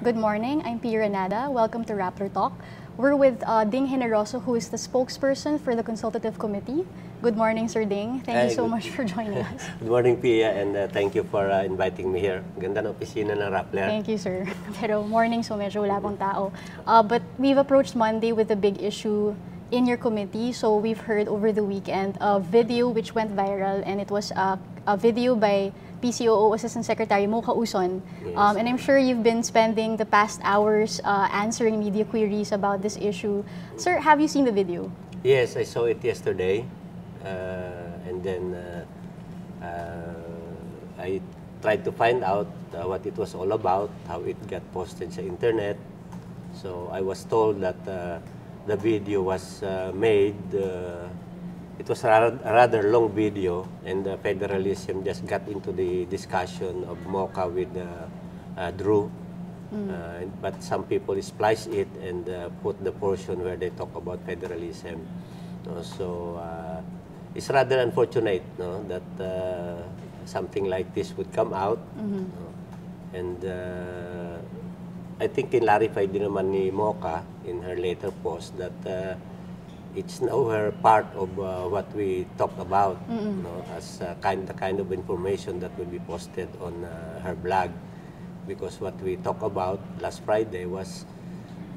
Good morning, I'm P. Renada. Welcome to Rappler Talk. We're with Ding Generoso, who is the spokesperson for the Consultative Committee. Good morning, Sir Ding. Thank you so much for joining us. Good morning, Pia, and thank you for inviting me here. Ganda ng opisina ng Rappler. Thank you, sir. Pero morning, so medyo wala pong tao. But we've approached Monday with a big issue in your committee. So we've heard over the weekend a video which went viral, and it was a video by PCOO Assistant Secretary Mocha Uson. Yes. And I'm sure you've been spending the past hours answering media queries about this issue. Sir, have you seen the video? Yes, I saw it yesterday. And then I tried to find out what it was all about, how it got posted sa internet. So I was told that the video was made, it was a rather long video, and federalism just got into the discussion of Mocha with Drew. But some people spliced it and put the portion where they talk about federalism. So it's rather unfortunate, no, that something like this would come out. And I think clarified din naman ni Mocha in her later post that it's now her part of what we talked about, no, as the kind of information that will be posted on her blog. Because what we talked about last Friday was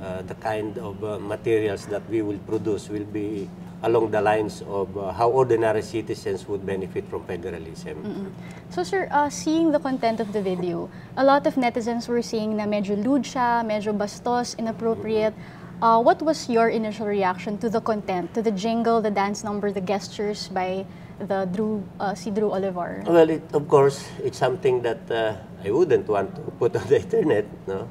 the kind of materials that we will produce will be along the lines of how ordinary citizens would benefit from federalism. So sir, seeing the content of the video, a lot of netizens were saying na medyo lewd siya, medyo bastos, inappropriate. What was your initial reaction to the content, to the jingle, the dance number, the gestures by si Drew Olivar? Well, of course, it's something that I wouldn't want to put on the internet, no?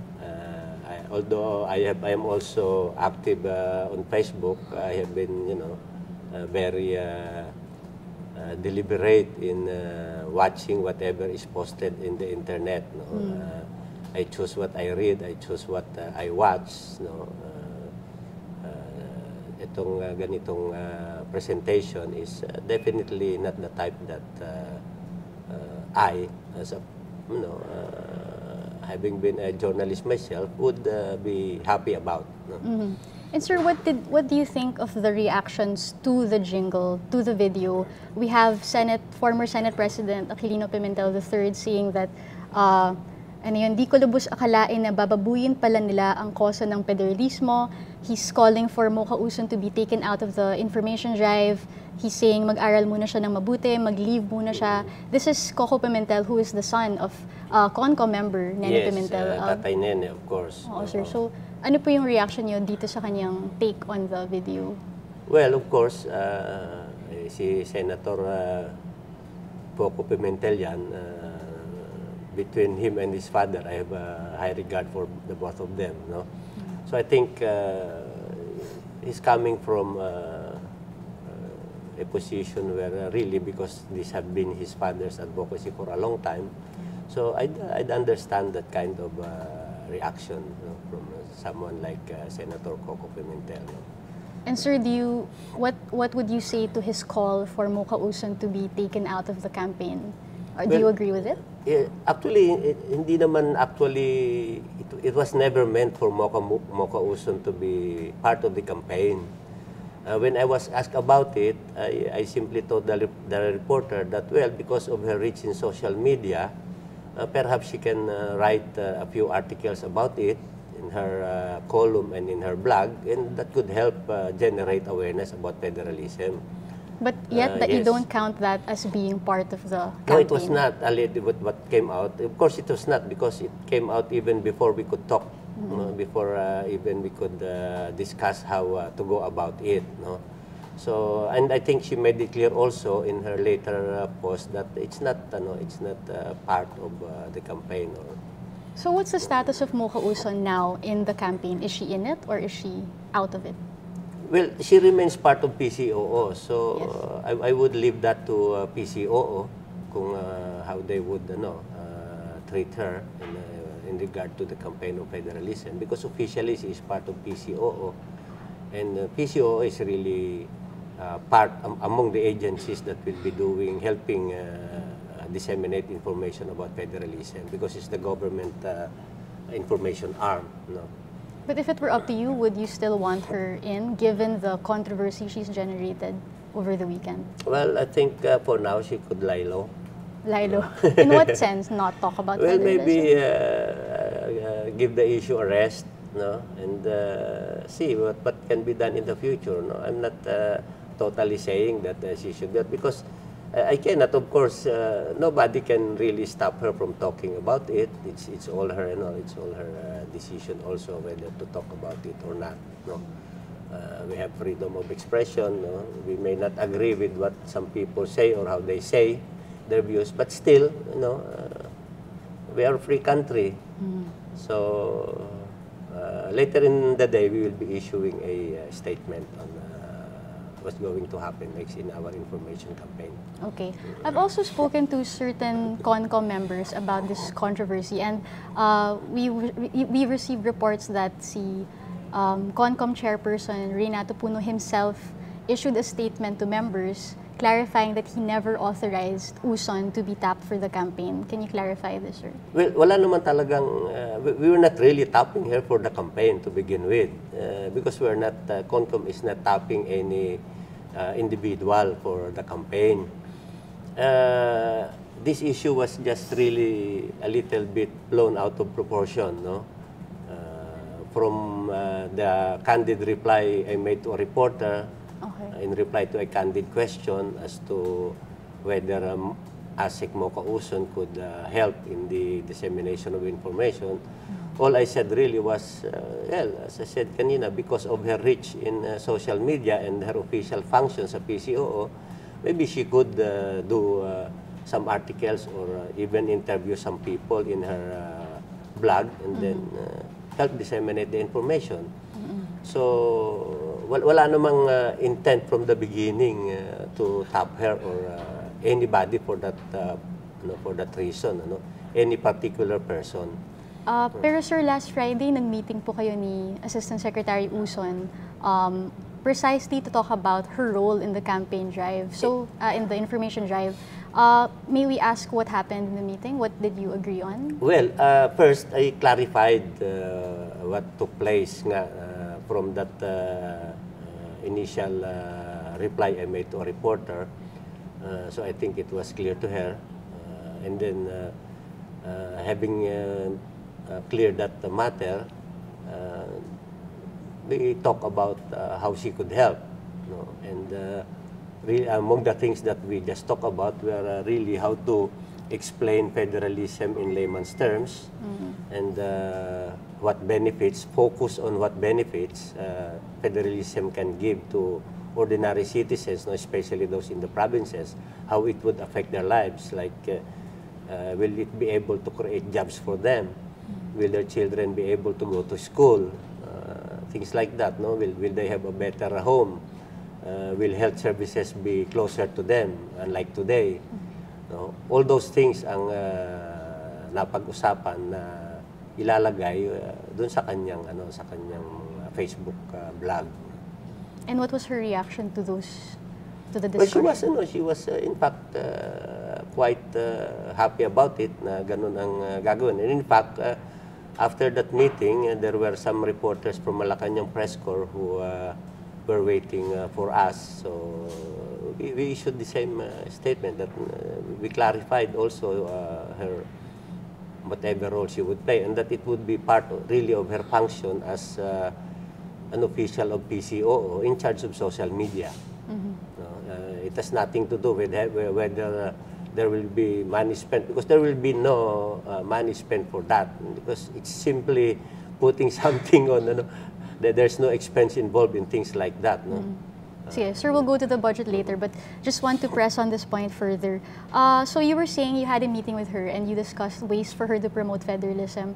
Although I am also active on Facebook, I have been, very deliberate in watching whatever is posted in the internet. No? I choose what I read, I choose what I watch. No? Itong ganitong presentation is definitely not the type that I, as a, having been a journalist myself, would be happy about. No? And sir, what do you think of the reactions to the jingle, to the video? We have former Senate President Aquilino Pimentel III saying that di ko lubos akalain na bababuyin pala nila ang kosa ng federalismo. He's calling for Mocha Uson to be taken out of the information drive. He's saying mag-aral muna siya ng mabuti, mag-leave muna siya. This is Coco Pimentel, who is the son of CONCO member Nene Pimentel. Yes, Tatay Nene, of course. Oo, sir. So, ano po yung reaction niyo dito sa kanyang take on the video? Well, of course, si Senator Coco Pimentel yan, between him and his father, I have a high regard for the both of them. No? So I think he's coming from a position where really, because these have been his father's advocacy for a long time, so I'd understand that kind of reaction, from someone like Senator Coco Pimentel. No? And sir, what would you say to his call for Mocha Uson to be taken out of the campaign? Do you agree with it? Actually, hindi naman actually, it was never meant for Mocha Uson to be part of the campaign. When I was asked about it, I simply told the reporter that, well, because of her reach in social media, perhaps she can write a few articles about it in her column and in her blog, and that could help generate awareness about federalism. But yet, you yes. don't count that as being part of the campaign? No, it was not. What came out, of course it was not, because it came out even before we could talk, before even we could discuss how to go about it. No? So, and I think she made it clear also in her later post that it's not part of the campaign. So what's the status of Mocha Uson now in the campaign? Is she in it or is she out of it? Well, she remains part of PCOO, so yes. I would leave that to PCOO kung how they would treat her in regard to the campaign of federalism, because officially she is part of PCOO, and PCOO is really part among the agencies that will be helping disseminate information about federalism, because it's the government information arm. No? But if it were up to you, would you still want her in, given the controversy she's generated over the weekend? Well, I think for now she could lie low. Lie low. In what sense, not talk about Well, federalism? maybe give the issue a rest, no, and see what can be done in the future. No, I'm not totally saying that she should do it, because I cannot, of course, nobody can really stop her from talking about it. It's all her, you know, it's all her decision also whether to talk about it or not. No, we have freedom of expression. No? We may not agree with what some people say or how they say their views, but still, you know, we are a free country. So later in the day, we will be issuing a statement on what's going to happen next in our information campaign. Okay. I've also spoken to certain CONCOM members about this controversy, and we received reports that CONCOM chairperson Renato Puno himself issued a statement to members clarifying that he never authorized Uson to be tapped for the campaign. Can you clarify this, sir? Well, wala naman talagang, we were not really tapping her for the campaign to begin with, because we're not, CONCOM is not tapping any individual for the campaign. This issue was just really a little bit blown out of proportion, no? From the candid reply I made to a reporter, in reply to a candid question as to whether ASIC Mocha Uson could help in the dissemination of information, all I said really was, well, as I said kanina, because of her reach in social media and her official functions sa PCOO, maybe she could do some articles or even interview some people in her blog and then help disseminate the information. So, wala namang intent from the beginning to tap her or anybody for that for that reason, any particular person. Pero sir, last Friday, nag-meeting po kayo ni Assistant Secretary Uson precisely to talk about her role in the campaign drive, so in the information drive. May we ask what happened in the meeting? What did you agree on? Well, first, I clarified what took place nga, from that initial reply I made to a reporter. So I think it was clear to her. And then, having cleared that matter, we talk about how she could help. And really, among the things that we just talked about were really how to explain federalism in layman's terms, and what benefits, focus on what benefits federalism can give to ordinary citizens, especially those in the provinces, how it would affect their lives, like will it be able to create jobs for them? Will their children be able to go to school? Things like that, no? Will they have a better home? Will health services be closer to them, unlike today? No? All those things ang napag-usapan na ilalagay doon sa kanyang Facebook blog. And what was her reaction to the discussion? discussion? Well, she was in fact quite happy about it na ganun ang gagawin. And in fact, after that meeting, there were some reporters from Malacanang Press Corps who were waiting for us. So we issued the same statement that we clarified also her whatever role she would play, and that it would be part really of her function as an official of PCOO in charge of social media. It has nothing to do with whether there will be money spent, because there will be no money spent for that, because it's simply putting something on, there's no expense involved in things like that. No? Sige, sir, we'll go to the budget later, but just want to press on this point further. So you were saying you had a meeting with her and you discussed ways for her to promote federalism.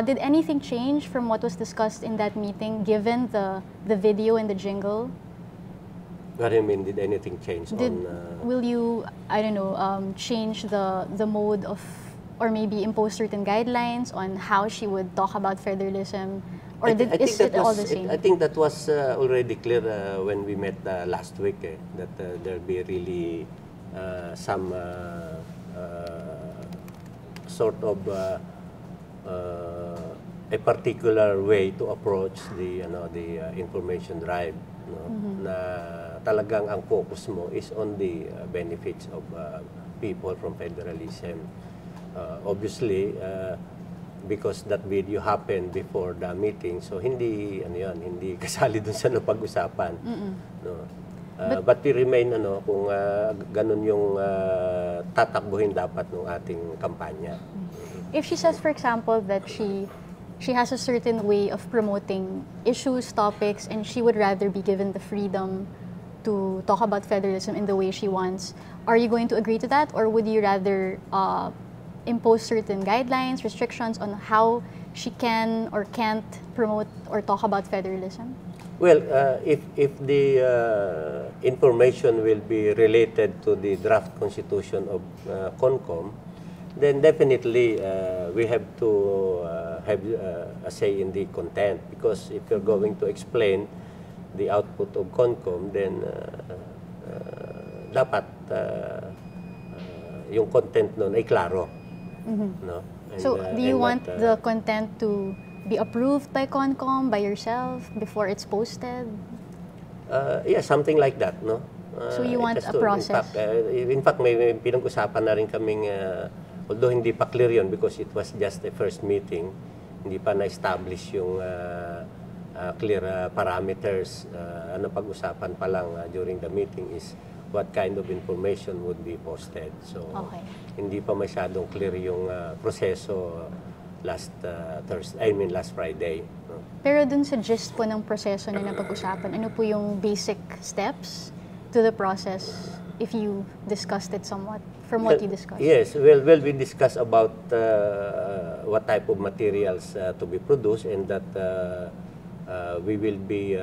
Did anything change from what was discussed in that meeting, given the video and the jingle? What do you mean, did anything change? Will you, I don't know, change the mode of, or maybe impose certain guidelines on how she would talk about federalism? Or is it all the same? I think that was already clear when we met last week, that there'll be really some sort of a particular way to approach the information drive, no? Na talagang ang focus mo is on the benefits of people from federalism. Obviously, because that video happened before the meeting, so hindi hindi kasali dun sa napag-usapan, no? But we remain kung ganun yung tatakbuhin dapat ng ating kampanya. If she says, for example, that she has a certain way of promoting issues, topics, and she would rather be given the freedom to talk about federalism in the way she wants, are you going to agree to that, or would you rather impose certain guidelines, restrictions on how she can or can't promote or talk about federalism? Well, if the information will be related to the draft constitution of CONCOM, then definitely we have to have a say in the content, because if you're going to explain the output of CONCOM, then dapat yung content nun ay klaro. No? And, so do you want the content to be approved by CONCOM, by yourself, before it's posted? Yeah, something like that, no? So you want a process? In fact, may pinag-usapan na rin kaming, although hindi pa clear yun because it was just the first meeting, hindi pa na-establish yung clear parameters. Ano pag-usapan pa lang during the meeting is what kind of information would be posted. So, hindi pa masyadong clear yung proseso last Friday. No? Pero dun sa gist po ng proseso na napag-usapan, ano po yung basic steps to the process if you discussed it somewhat, from what you discussed? Yes, well, we discussed about what type of materials to be produced, and that we will be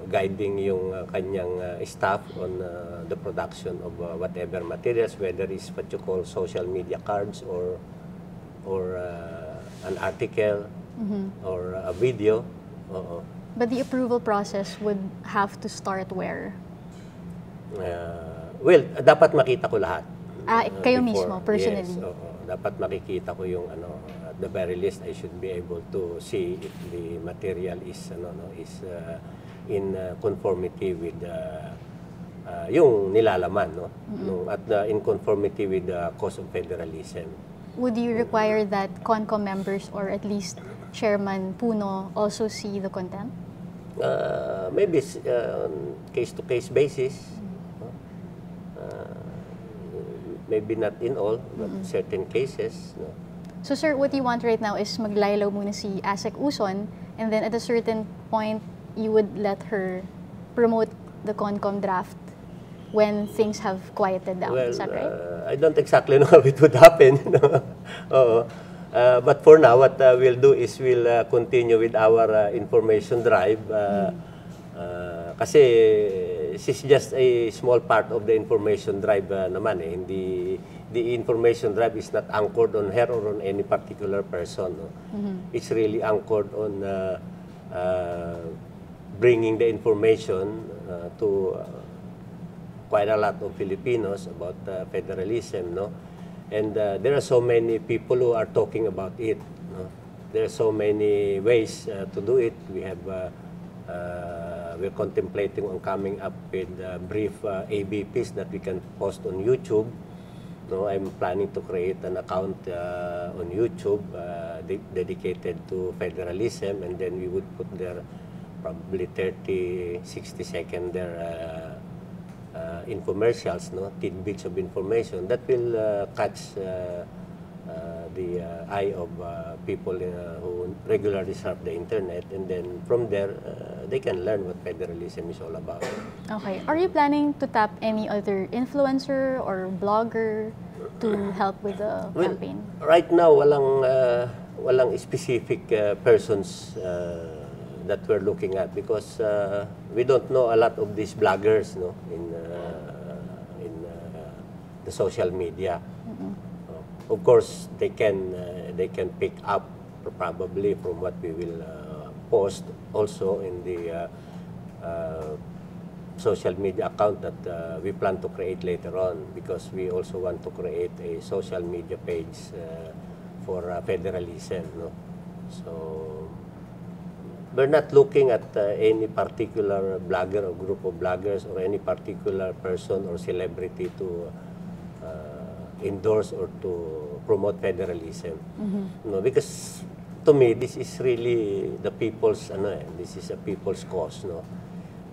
guiding yung kanyang staff on the production of whatever materials, whether it's what you call social media cards or an article or a video. But the approval process would have to start where? Well, dapat makita ko lahat. Kayo mismo, personally? Yes, dapat makikita ko yung at the very least I should be able to see if the material is in conformity with yung nilalaman, no? At in conformity with the cause of federalism. Would you require that CONCOM members or at least Chairman Puno also see the content? Maybe on case-to-case basis. Maybe not in all, but certain cases. No? So sir, what you want right now is maglaylaw muna si Asek Uson, and then at a certain point, you would let her promote the CONCOM draft when things have quieted down. Well, is that right? I don't exactly know how it would happen. But for now, what we'll do is we'll continue with our information drive. Kasi this is just a small part of the information drive naman. The information drive is not anchored on her or on any particular person. No? It's really anchored on bringing the information to quite a lot of Filipinos about federalism, no? And there are so many people who are talking about it. No? There are so many ways to do it. We have we're contemplating on coming up with brief ABPs that we can post on YouTube. No, I'm planning to create an account on YouTube dedicated to federalism, and then we would put there probably 30, 60 second there infomercials, no, tidbits of information that will catch the eye of people who regularly surf the internet, and then from there they can learn what federalism is all about. Okay. Are you planning to tap any other influencer or blogger to help with the campaign? Right now, walang specific persons that we're looking at, because we don't know a lot of these bloggers, no, in the social media. Of course, they can pick up probably from what we will post also in the social media account that we plan to create later on, because we also want to create a social media page for federalism, no? So we're not looking at any particular blogger or group of bloggers or any particular person or celebrity to endorse or to promote federalism. No, because to me, this is really the people's, this is a people's cause, no?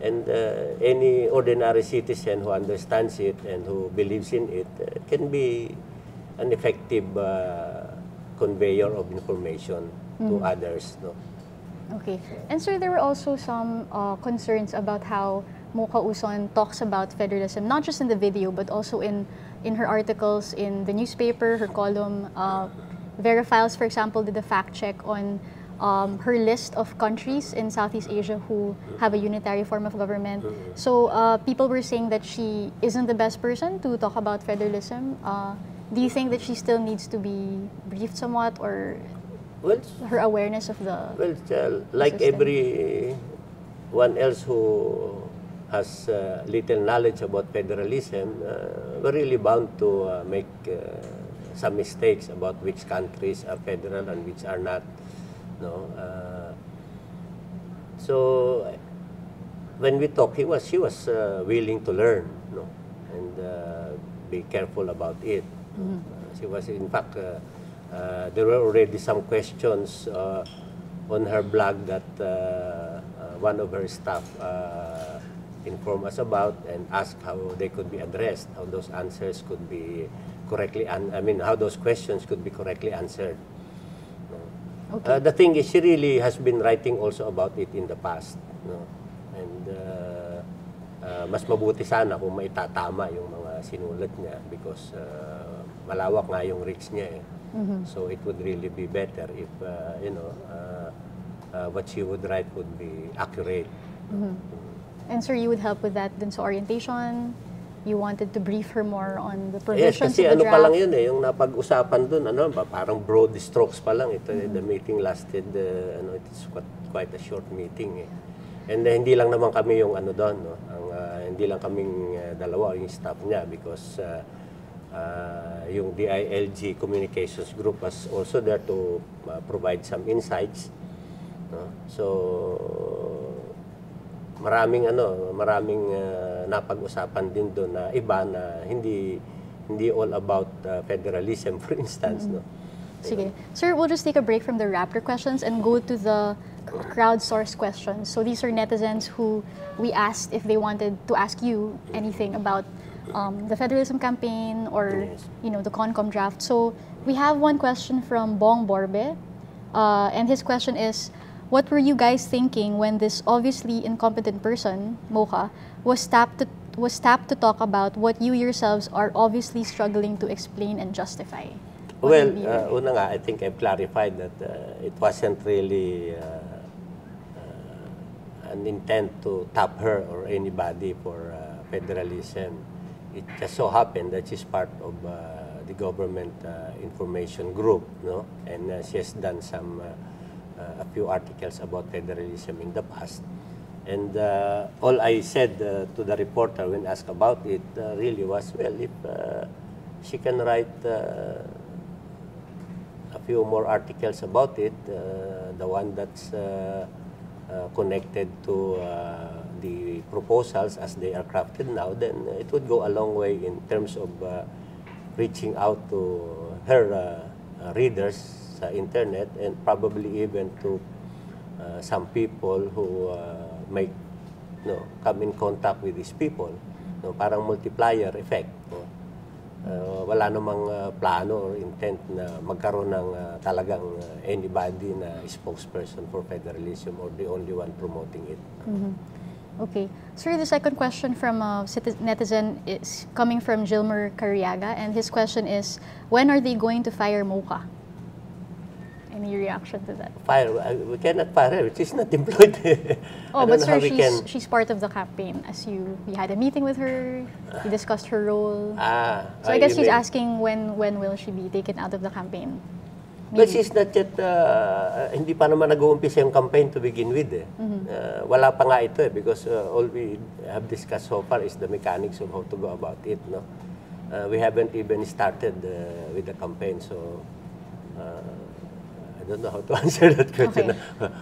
And any ordinary citizen who understands it and who believes in it can be an effective conveyor of information to others, no? Okay. And sir, there were also some concerns about how Mocha Uson talks about federalism, not just in the video, but also in her articles in the newspaper, her column. Verifiles, for example, did a fact check on her list of countries in Southeast Asia who have a unitary form of government. So people were saying that she isn't the best person to talk about federalism. Do you think that she still needs to be briefed somewhat, or Well, her awareness of the like system? everyone else who has little knowledge about federalism, we're really bound to make some mistakes about which countries are federal and which are not. No, so when we talk, she was willing to learn, no, and be careful about it. She was, in fact. There were already some questions on her blog that one of her staff informed us about and asked how they could be addressed, how those answers could be correctly, how those questions could be correctly answered. Okay. The thing is, she really has been writing also about it in the past, no? And mas mabuti sana kung maitatama yung mga sinulat niya because malawak nga yung reach niya eh. So it would really be better if what she would write would be accurate. And sir, you would help with that dun sa orientation? You wanted to brief her more on the Yes, provisions kasi of the pa lang draft? yun eh, yung napag-usapan dun, parang broad strokes pa lang. Ito, the meeting lasted, it's quite a short meeting eh. And hindi lang naman kami yung doon, no? Hindi lang kaming dalawa, yung staff niya, because yung DILG Communications Group was also there to provide some insights, no? So maraming napag-usapan din doon na iba na hindi all about federalism, for instance, no? Sige. Sir, we'll just take a break from the Rappler questions and go to the crowdsourced questions. So these are netizens who we asked if they wanted to ask you anything about the federalism campaign or the CONCOM draft. So we have one question from Bong Borbe, and his question is, what were you guys thinking when this obviously incompetent person, Mocha, was tapped to talk about what you yourselves are obviously struggling to explain and justify? Well, una nga, I think I've clarified that it wasn't really an intent to tap her or anybody for federalism. It just so happened that she's part of the government information group, no? And she has done a few articles about federalism in the past. And all I said to the reporter when asked about it really was, well, if she can write a few more articles about it, the one that's connected to the proposals as they are crafted now, then it would go a long way in terms of reaching out to her readers sa internet and probably even to some people who may come in contact with these people. Parang multiplier effect. Wala namang plano or intent na magkaroon ng talagang anybody na spokesperson for federalism or the only one promoting it. Okay. Sir, the second question from netizen is coming from Gilmer Cariaga, and his question is, when are they going to fire Mocha? Any reaction to that? Fire? We cannot fire her. She's not employed. Oh, but sir, she's part of the campaign. We had a meeting with her, we discussed her role. So I guess she's asking when will she be taken out of the campaign? Maybe. But she's not yet, hindi pa naman nag-uumpisa yung campaign to begin with. Wala pa nga ito because all we have discussed so far is the mechanics of how to go about it. No? We haven't even started with the campaign, so don't know how to answer that question,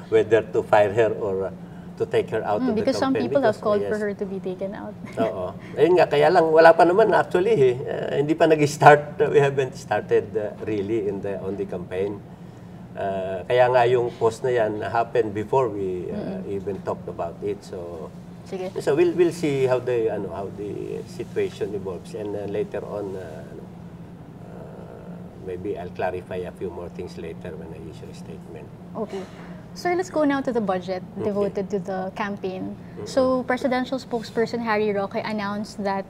whether to fire her or to take her out of the because some campaign. people have called for her to be taken out. Oo. Ayun nga, kaya lang, wala pa naman actually. Hindi pa nag-start. We haven't started really on the campaign. Kaya nga yung post na yan happened before we even talked about it. So, Sige. so we'll see how the situation evolves, and later on maybe I'll clarify a few more things later when I issue a statement. Okay. Sir, let's go now to the budget devoted to the campaign. So, presidential spokesperson Harry Roque announced that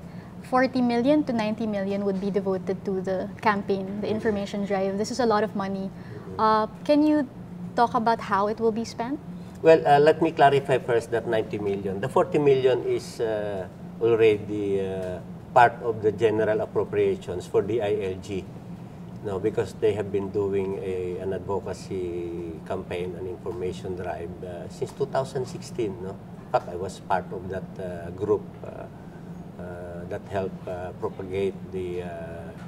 40 million to 90 million would be devoted to the campaign, the information drive. This is a lot of money. Can you talk about how it will be spent? Well, let me clarify first that 90 million. The 40 million is already part of the general appropriations for the ILG. No, because they have been doing an advocacy campaign, an information drive since 2016. No? In fact, I was part of that group that helped propagate the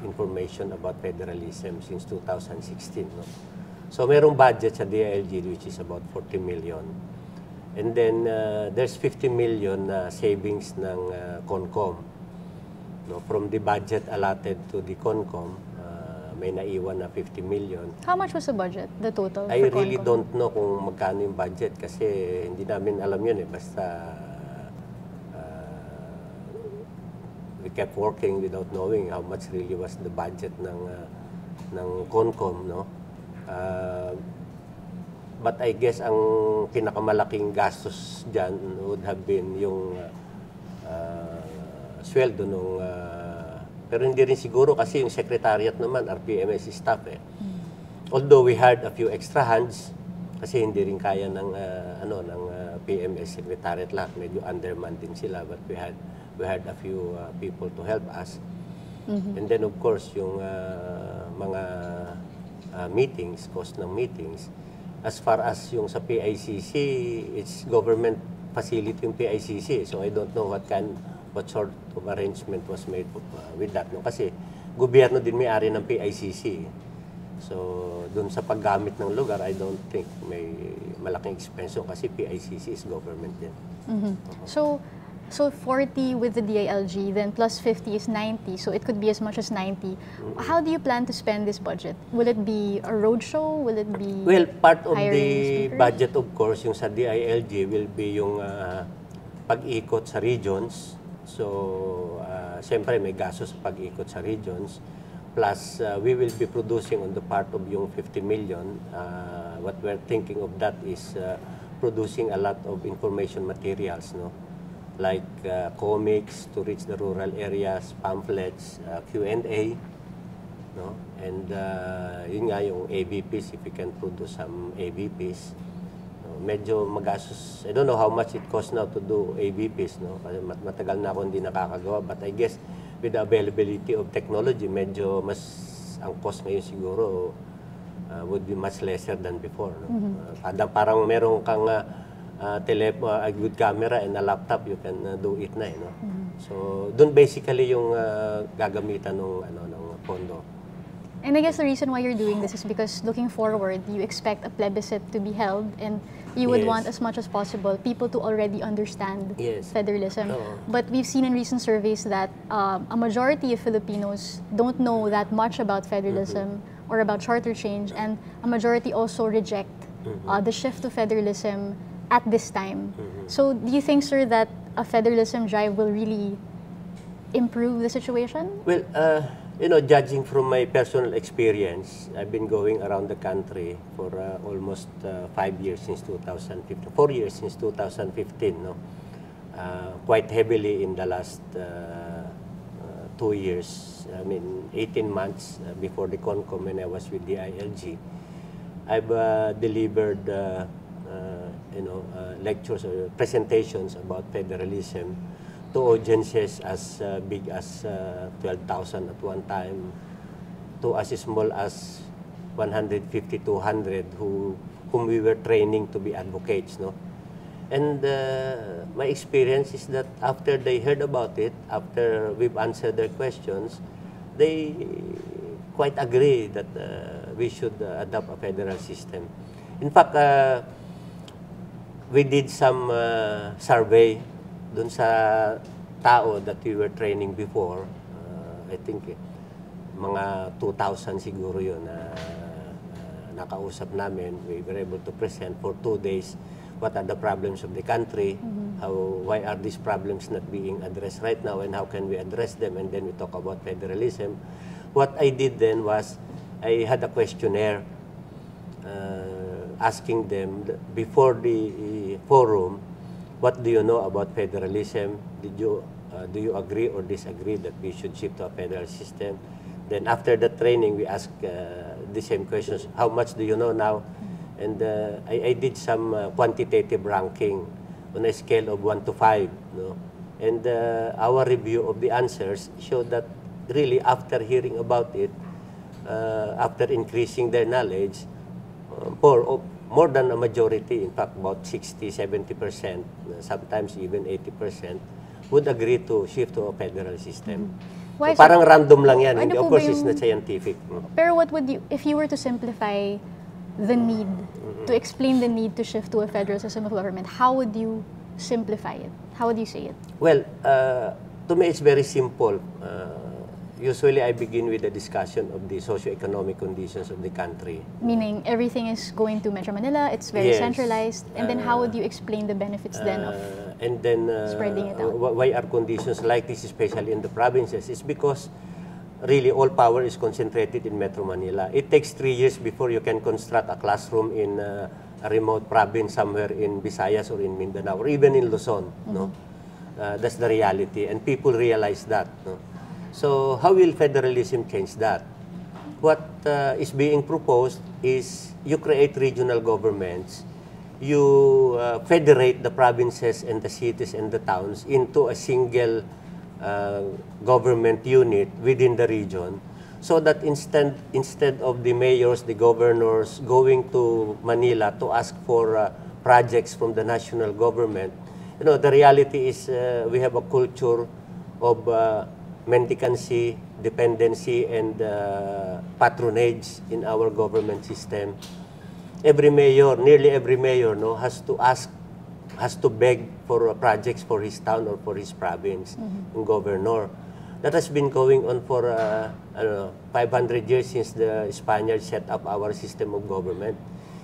information about federalism since 2016. No? So, merong budget sa DILG which is about 40 million. And then, there's 50 million savings ng CONCOM. No? From the budget allotted to the CONCOM, may naiwan na 50 million. How much was the budget, the total? I really don't know kung magkano yung budget kasi hindi namin alam yun eh. Basta we kept working without knowing how much really was the budget ng CONCOM, no? But I guess ang pinakamalaking gastos dyan would have been yung sweldo nung pero hindi rin siguro kasi yung secretariat naman, RPMS staff eh. Although we hired a few extra hands, kasi hindi rin kaya ng, ng PMS secretariat lahat. Medyo undermanned din sila, but we had a few people to help us. And then of course, yung mga meetings, cost ng meetings. As far as yung sa PICC, it's government facility yung PICC. So I don't know what sort of arrangement was made with that. No? Kasi gobyerno din may-ari ng PICC. So, dun sa paggamit ng lugar, I don't think may malaking expense kasi PICC is government din. So 40 with the DILG, then plus 50 is 90. So it could be as much as 90. How do you plan to spend this budget? Will it be a roadshow? Will it be Well, part of the speakers? budget, of course, yung sa DILG will be yung pag-ikot sa regions. So, siyempre may gastos sa pag-ikot sa regions. Plus, we will be producing on the part of yung 50 million. What we're thinking of that is producing a lot of information materials, no? Like comics to reach the rural areas, pamphlets, Q&A, no? And yun nga yung AVPs, if we can produce some AVPs. Medyo magastos. I don't know how much it costs now to do AVPs, no? Kasi matagal na ako hindi nakakagawa. But I guess with the availability of technology, medyo mas ang cost ngayon siguro would be much lesser than before. No? Parang meron kang a good camera and a laptop, you can do it na. No? So, dun basically yung gagamitan ng pondo. And I guess the reason why you're doing this is because looking forward, you expect a plebiscite to be held and you would want as much as possible people to already understand federalism. But we've seen in recent surveys that a majority of Filipinos don't know that much about federalism or about charter change, and a majority also reject the shift to federalism at this time. So do you think, sir, that a federalism drive will really improve the situation? Well, judging from my personal experience, I've been going around the country for almost 5 years since 2015, 4 years since 2015, no? Quite heavily in the last 2 years, 18 months before the CONCOM when I was with the ILG. I've delivered, lectures or presentations about federalism to audiences as big as 12,000 at one time, to as small as 150, 200 whom we were training to be advocates, no? And my experience is that after they heard about it, after we've answered their questions, they quite agree that we should adopt a federal system. In fact, we did some survey dun sa tao that we were training before. I think mga 2,000 siguro yun na nakausap namin. We were able to present for 2 days what are the problems of the country, why are these problems not being addressed right now, and how can we address them, and then we talk about federalism. What I did then was, I had a questionnaire asking them before the forum, what do you know about federalism? Do you agree or disagree that we should shift to a federal system? Then after the training, we ask the same questions. How much do you know now? And I did some quantitative ranking on a scale of 1 to 5. No? And our review of the answers showed that really after hearing about it, after increasing their knowledge, more than a majority, in fact about 60-70%, sometimes even 80%, would agree to shift to a federal system. Why So, parang random lang yan. Ano Of po ba course, it's yung- not scientific. Pero what would you, if you were to simplify the need, to explain the need to shift to a federal system of government, how would you simplify it? How would you say it? Well, to me, it's very simple. Usually, I begin with a discussion of the socio-economic conditions of the country. Meaning everything is going to Metro Manila, it's very Yes. centralized, and then how would you explain the benefits then of And then, spreading it out? why are conditions like this, especially in the provinces? It's because really all power is concentrated in Metro Manila. It takes 3 years before you can construct a classroom in a remote province somewhere in Visayas or in Mindanao or even in Luzon. No, that's the reality, and people realize that. No? So how will federalism change that? What is being proposed is you create regional governments, you federate the provinces and the cities and the towns into a single government unit within the region, so that instead of the mayors, the governors going to Manila to ask for projects from the national government, you know, the reality is we have a culture of mendicancy, dependency, and patronage in our government system. Every mayor, nearly every mayor, no, has to beg for projects for his town or for his province, yung governor. That has been going on for 500 years since the Spaniards set up our system of government.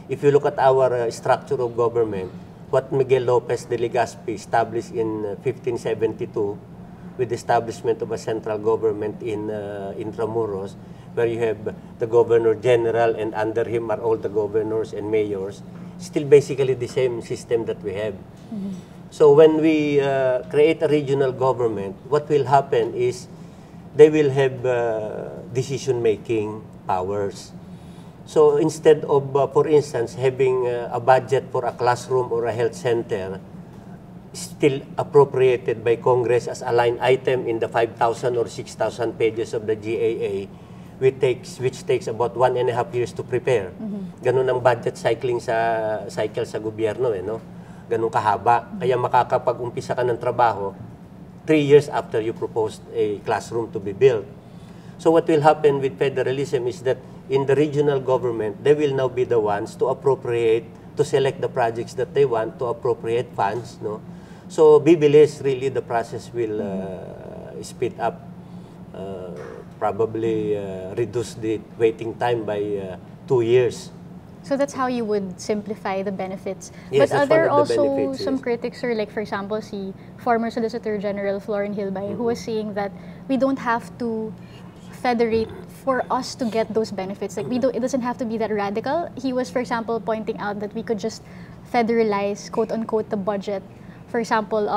If you look at our structure of government, what Miguel Lopez de Legazpi established in 1572, with the establishment of a central government in Intramuros, where you have the Governor General and under him are all the governors and mayors, still basically the same system that we have. So when we create a regional government, what will happen is they will have decision-making powers. So instead of, for instance, having a budget for a classroom or a health center, still appropriated by Congress as a line item in the 5,000 or 6,000 pages of the GAA, which takes about 1.5 years to prepare. Ganun ang budget cycle sa gobyerno, no? Ganun kahaba. Kaya makakapag-umpisa ka ng trabaho 3 years after you proposed a classroom to be built. So what will happen with federalism is that in the regional government, they will now be the ones to appropriate, to select the projects that they want, to appropriate funds, no? So, bibilis, really, the process will speed up, probably reduce the waiting time by 2 years. So that's how you would simplify the benefits. Yes, but are that's there one of the also benefits, some yes. critics, or like for example, si former Solicitor General Florin Hilbay, who was saying that we don't have to federate for us to get those benefits. Like it doesn't have to be that radical. He was, for example, pointing out that we could just federalize, quote unquote, the budget. For example,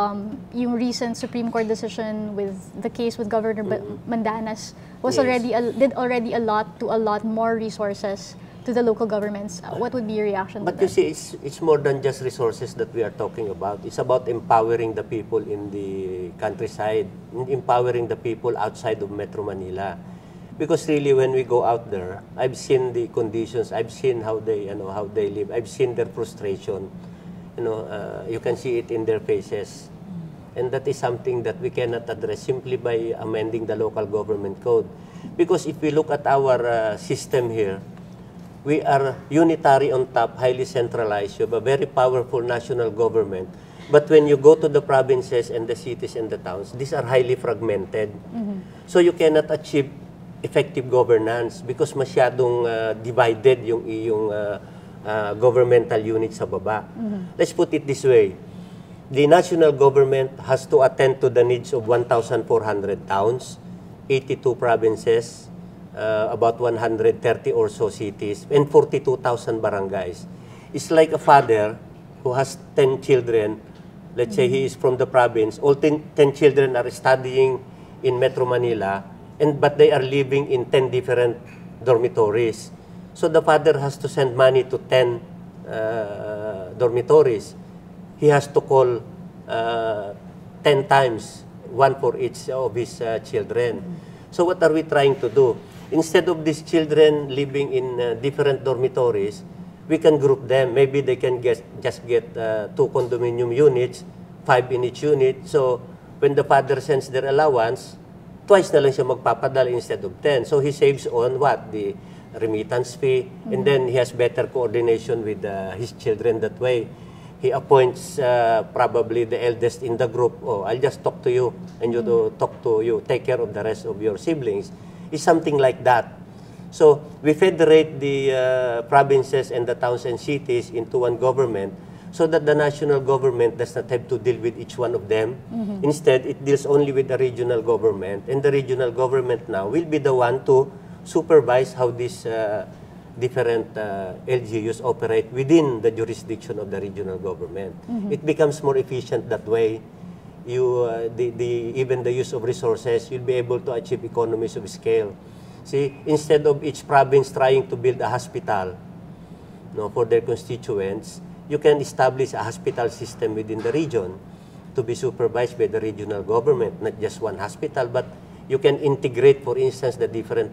yung recent Supreme Court decision with the case with Governor Mandanas was Yes. did already allot more resources to the local governments. What would be your reaction But to you that? see, it's more than just resources that we are talking about. It's about empowering the people in the countryside, empowering the people outside of Metro Manila. Because really, when we go out there, I've seen the conditions, I've seen how they live, I've seen their frustration. You can see it in their faces. And that is something that we cannot address simply by amending the local government code. Because if we look at our system here, we are unitary on top, highly centralized. You have a very powerful national government. But when you go to the provinces and the cities and the towns, these are highly fragmented. So you cannot achieve effective governance because masyadong divided yung iyong governmental unit sa baba. Let's put it this way. The national government has to attend to the needs of 1,400 towns, 82 provinces, about 130 or so cities, and 42,000 barangays. It's like a father who has 10 children. Let's say he is from the province. All 10 children are studying in Metro Manila, but they are living in 10 different dormitories. So the father has to send money to 10 dormitories. He has to call 10 times, one for each of his children. So what are we trying to do? Instead of these children living in different dormitories, we can group them. Maybe they can just get 2 condominium units, 5 in each unit. So when the father sends their allowance, twice na lang siya magpapadala instead of 10. So he saves on what? The remittance fee. And then he has better coordination with his children that way. He appoints probably the eldest in the group. Oh, I'll just talk to you and you talk to you. Take care of the rest of your siblings. It's something like that. So we federate the provinces and the towns and cities into one government so that the national government does not have to deal with each one of them. Instead, it deals only with the regional government. And the regional government now will be the one to supervise how these different LGUs operate within the jurisdiction of the regional government. It becomes more efficient that way. You, even the use of resources, you'll be able to achieve economies of scale. See, instead of each province trying to build a hospital for their constituents, you can establish a hospital system within the region to be supervised by the regional government, not just one hospital, but you can integrate, for instance, the different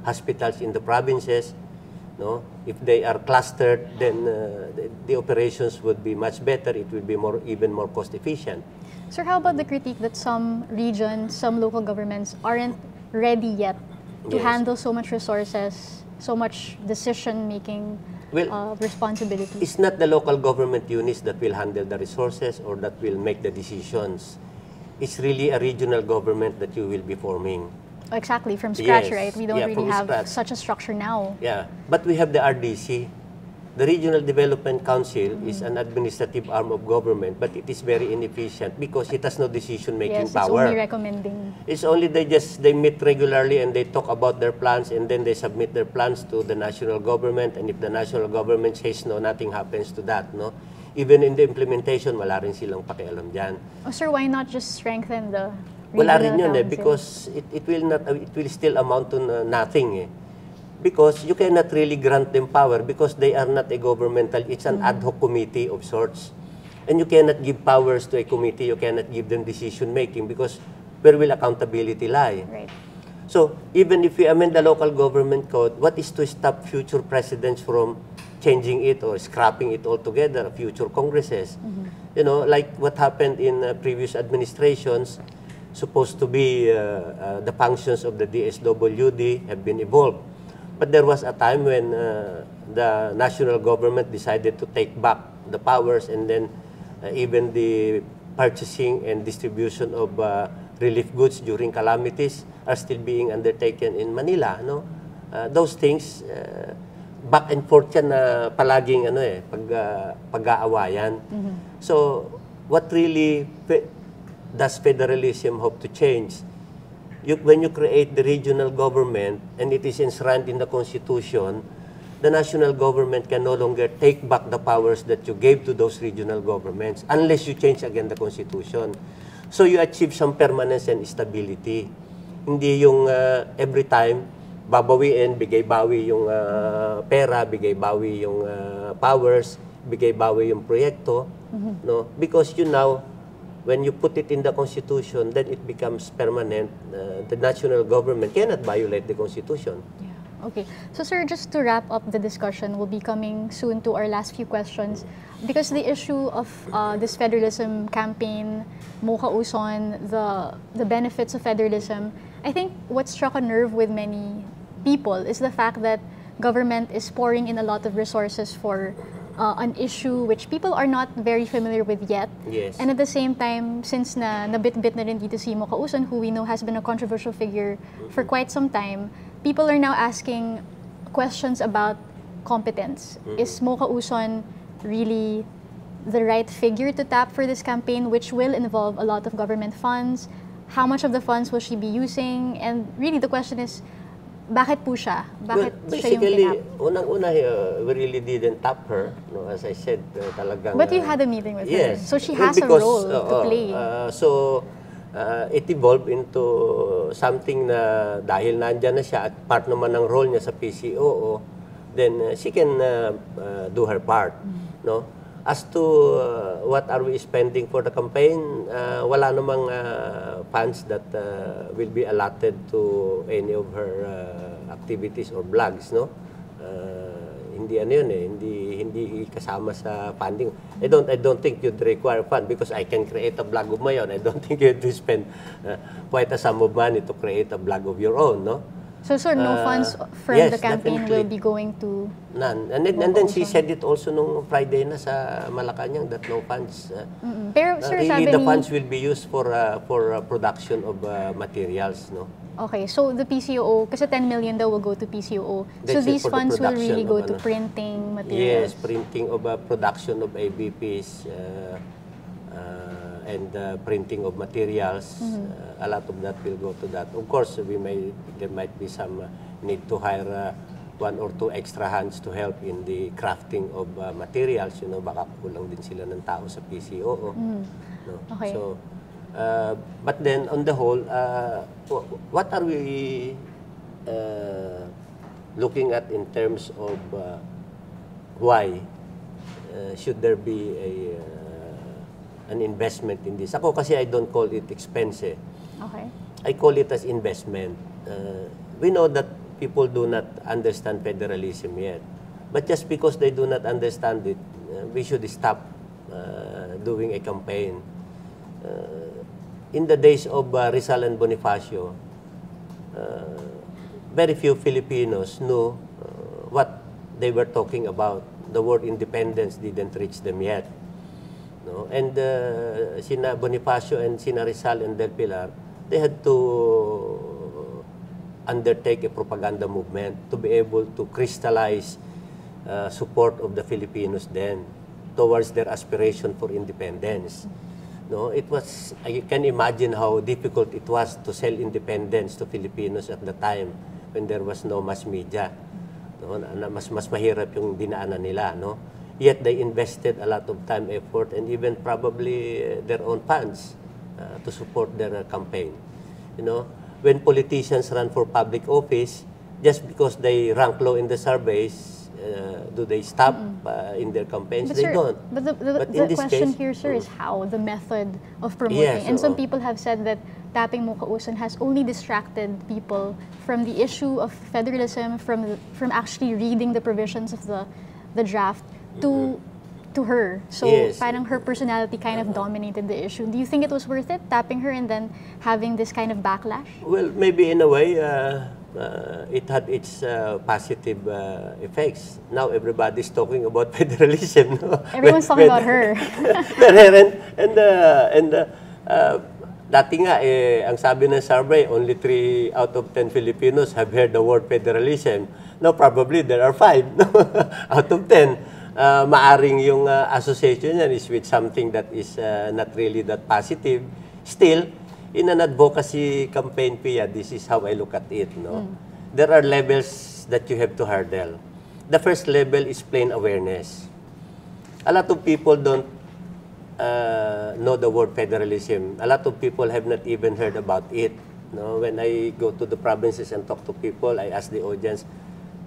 hospitals in the provinces. If they are clustered, then the operations would be much better. It will be even more cost efficient. Sir, how about the critique that some regions, some local governments aren't ready yet to handle so much resources, so much decision-making responsibility? It's not the local government units that will handle the resources or that will make the decisions. It's really a regional government that you will be forming. Exactly, from scratch, right? We don't really have such a structure now. Yeah, but we have the RDC. The Regional Development Council is an administrative arm of government, but it is very inefficient because it has no decision-making power. It's only recommending. It's only they meet regularly and they talk about their plans and then they submit their plans to the national government, and if the national government says no, nothing happens to that, no? Even in the implementation, wala rin silang pakialam dyan. Oh, sir, why not just strengthen the wala rin yun because it will still amount to nothing because you cannot really grant them power because they are not a governmental, it's an ad hoc committee of sorts. And you cannot give powers to a committee, you cannot give them decision making because where will accountability lie? Right. So even if we amend the local government code, what is to stop future presidents from changing it or scrapping it altogether, future congresses? You know, like what happened in previous administrations, supposed to be the functions of the DSWD have been evolved. But there was a time when the national government decided to take back the powers, and then even the purchasing and distribution of relief goods during calamities are still being undertaken in Manila. No? Those things, back and forth yan na palaging pag-aawayan. So, what really does federalism hope to change? When you create the regional government and it is enshrined in the Constitution, the national government can no longer take back the powers that you gave to those regional governments unless you change again the Constitution. So you achieve some permanence and stability. Hindi yung every time, babawiin, bigay-bawi yung pera, bigay-bawi yung powers, bigay-bawi yung proyekto. No? Because you now, when you put it in the Constitution, then it becomes permanent. The national government cannot violate the Constitution. Yeah. Okay. So, sir, just to wrap up the discussion, we'll be coming soon to our last few questions. Because the issue of this federalism campaign, Mocha Uson, the benefits of federalism, I think what struck a nerve with many people is the fact that government is pouring in a lot of resources for an issue which people are not very familiar with yet. Yes. And at the same time, since nabit-bit na rin dito si Mocha Uson, who we know has been a controversial figure for quite some time, people are now asking questions about competence. Is Mocha Uson really the right figure to tap for this campaign, which will involve a lot of government funds? How much of the funds will she be using? And really the question is, bakit po siya? Bakit siya yung basically, tinap? unang-una, we really didn't tap her. No? As I said, talagang... But you had a meeting with her. Yes. So she has a role to play. It evolved into something na dahil nandyan na siya at part naman ng role niya sa PCOO, then she can do her part. No? As to what are we spending for the campaign, wala namang funds that will be allotted to any of her activities or vlogs, no? Hindi ano yun eh, hindi kasama sa funding. I don't think you'd require fund because I can create a vlog of my own. I don't think you have to spend quite a sum of money to create a vlog of your own, no? So, sir, no funds from yes, the campaign definitely. will be going to... None. And then she said it also nung Friday na sa Malacanang that no funds. Pero, sir, really, sabi the ni... funds will be used for production of materials, no? Okay, so the PCOO, kasi 10 million daw will go to PCOO. That's so it, these for the funds will really production go of to ano. printing materials? Yes, printing of production of ABPs and printing of materials. A lot of that will go to that. Of course, there might be some need to hire one or two extra hands to help in the crafting of materials. You know, baka kulang din sila ng tao sa PCOO. No? Okay. So, but then, on the whole, what are we looking at in terms of why should there be an investment in this? Ako kasi I don't call it expense. Okay. I call it as investment. We know that people do not understand federalism yet. But just because they do not understand it, we should stop doing a campaign. In the days of Rizal and Bonifacio, very few Filipinos knew what they were talking about. The word independence didn't reach them yet. No? And sina Bonifacio and sina Rizal and Del Pilar, they had to undertake a propaganda movement to be able to crystallize support of the Filipinos then towards their aspiration for independence. No, it was, you can imagine how difficult it was to sell independence to Filipinos at the time when there was no mass media. No, mas mahirap yung dinaanan nila, no? Yet they invested a lot of time, effort, and even probably their own funds to support their campaign. You know, when politicians run for public office, just because they rank low in the surveys, do they stop in their campaigns? But They sir, don't. But the question here, sir, is how, the method of promoting. Yes, and some oo. people have said that tapping Mocha Uson has only distracted people from the issue of federalism, from actually reading the provisions of the draft to her. So Yes. parang her personality kind of dominated the issue. Do you think it was worth it, tapping her and then having this kind of backlash? Well, maybe in a way, it had its positive effects. Now everybody's talking about federalism. No? Everyone's talking about her. Dati nga, ang sabi ng survey, only 3 out of 10 Filipinos have heard the word federalism. Now, probably there are 5 no? out of 10. Maaring yung association yan is with something that is not really that positive. Still, in an advocacy campaign, Pia, this is how I look at it. No? There are levels that you have to hurdle. The first level is plain awareness. A lot of people don't know the word federalism. A lot of people have not even heard about it. No? When I go to the provinces and talk to people, I ask the audience,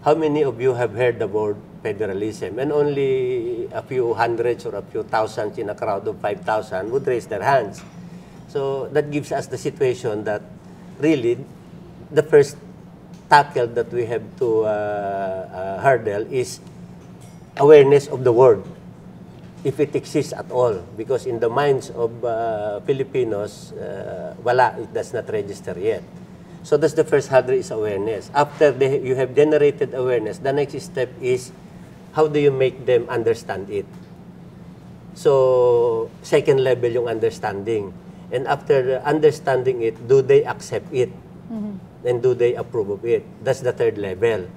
how many of you have heard the word federalism? And only a few hundreds or a few thousands in a crowd of 5,000 would raise their hands. So that gives us the situation that really the first tackle that we have to hurdle is awareness of the word, if it exists at all. Because in the minds of Filipinos, wala, it does not register yet. So that's the first hurdle is awareness. After you have generated awareness, the next step is how do you make them understand it? So, second level yung understanding. And after understanding it, do they accept it? And do they approve of it? That's the third level.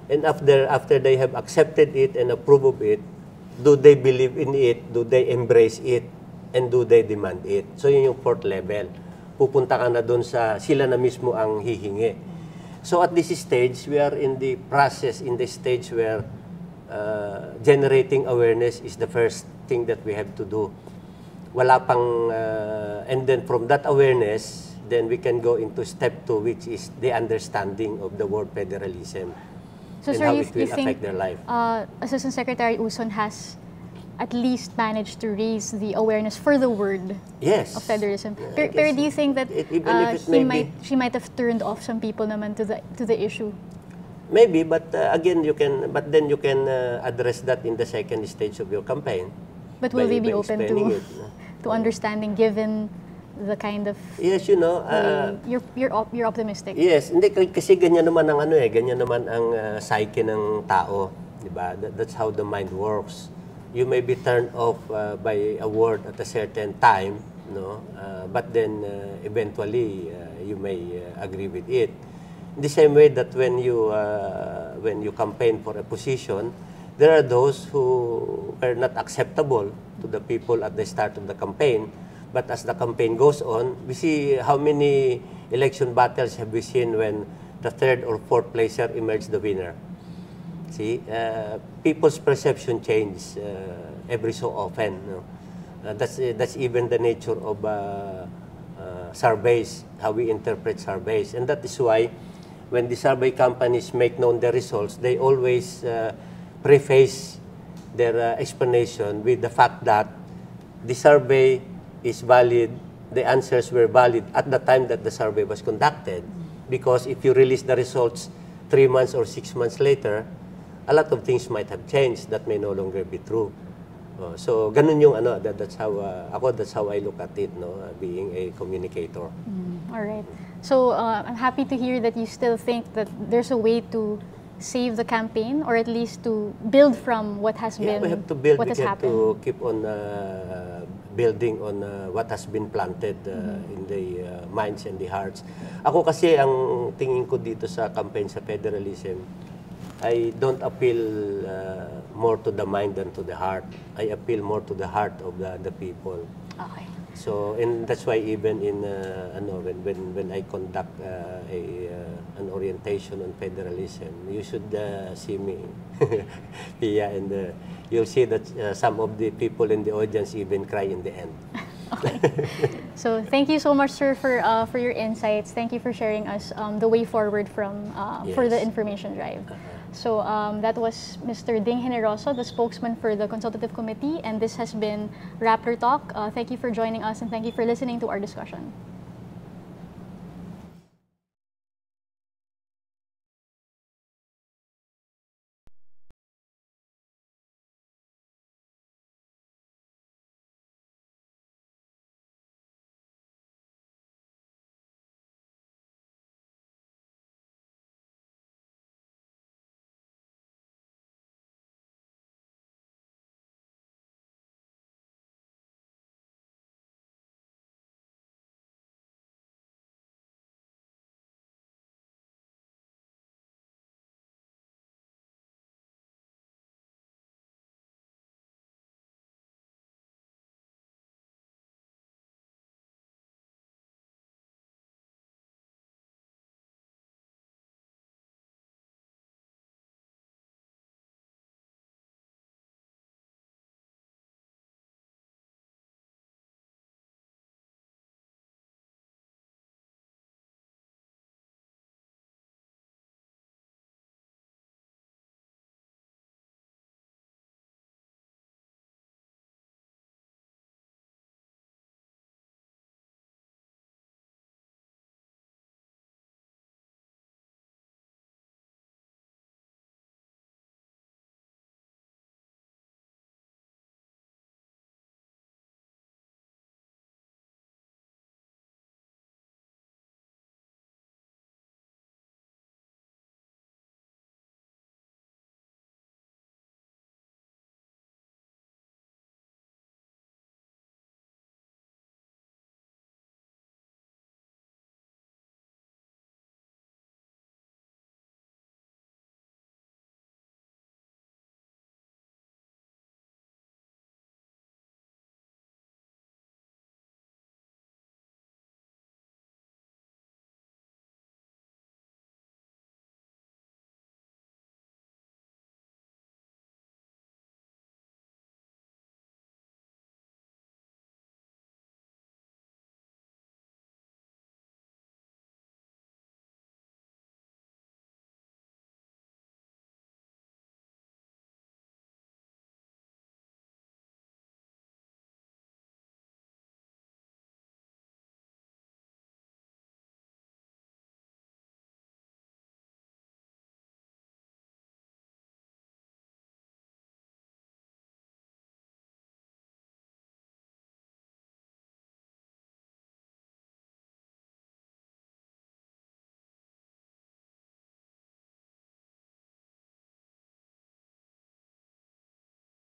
And after they have accepted it and approve of it, do they believe in it? Do they embrace it? And do they demand it? So, yun yung fourth level. Pupunta ka na doon sa sila na mismo ang hihingi. So, at this stage, we are in the process, in the stage where generating awareness is the first thing that we have to do. Wala pang, and then from that awareness, then we can go into step 2, which is the understanding of the word federalism. So, and sir, how it will affect their life. Assistant Secretary Uson has at least managed to raise the awareness for the word Yes. of federalism. Pero do you think that she might have turned off some people naman to the issue? Maybe, but again, then you can address that in the second stage of your campaign. But will they be open to understanding, given the kind of... Yes, you know... you're optimistic. Yes, hindi kasi ganyan naman ang ganyan naman ang psyche ng tao, di ba? That's how the mind works. You may be turned off by a word at a certain time, no? But then eventually you may agree with it. In the same way that when you campaign for a position, there are those who are not acceptable to the people at the start of the campaign. But as the campaign goes on, we see how many election battles have we seen when the third or fourth placer emerged the winner. See, people's perception change every so often. No? That's even the nature of surveys, how we interpret surveys. And that is why when the survey companies make known the results, they always preface their explanation with the fact that the survey is valid, the answers were valid at the time that the survey was conducted. Because if you release the results 3 months or 6 months later, a lot of things might have changed that may no longer be true. So, ganun yung that's how I look at it, no, being a communicator. All right. So, I'm happy to hear that you still think that there's a way to save the campaign, or at least to build from what has been, we have to build, what has happened. We have to keep on building on what has been planted in the minds and the hearts. Ako kasi, ang tingin ko dito sa campaign sa federalism, I don't appeal more to the mind than to the heart. I appeal more to the heart of the people. Okay. So, and that's why even in when I conduct an orientation on federalism, you should see me, yeah, and you'll see that some of the people in the audience even cry in the end. Okay. So thank you so much, sir, for your insights. Thank you for sharing us the way forward from for the information drive. So that was Mr. Ding Generoso, the spokesman for the Consultative Committee, and this has been Rappler Talk. Thank you for joining us, and thank you for listening to our discussion.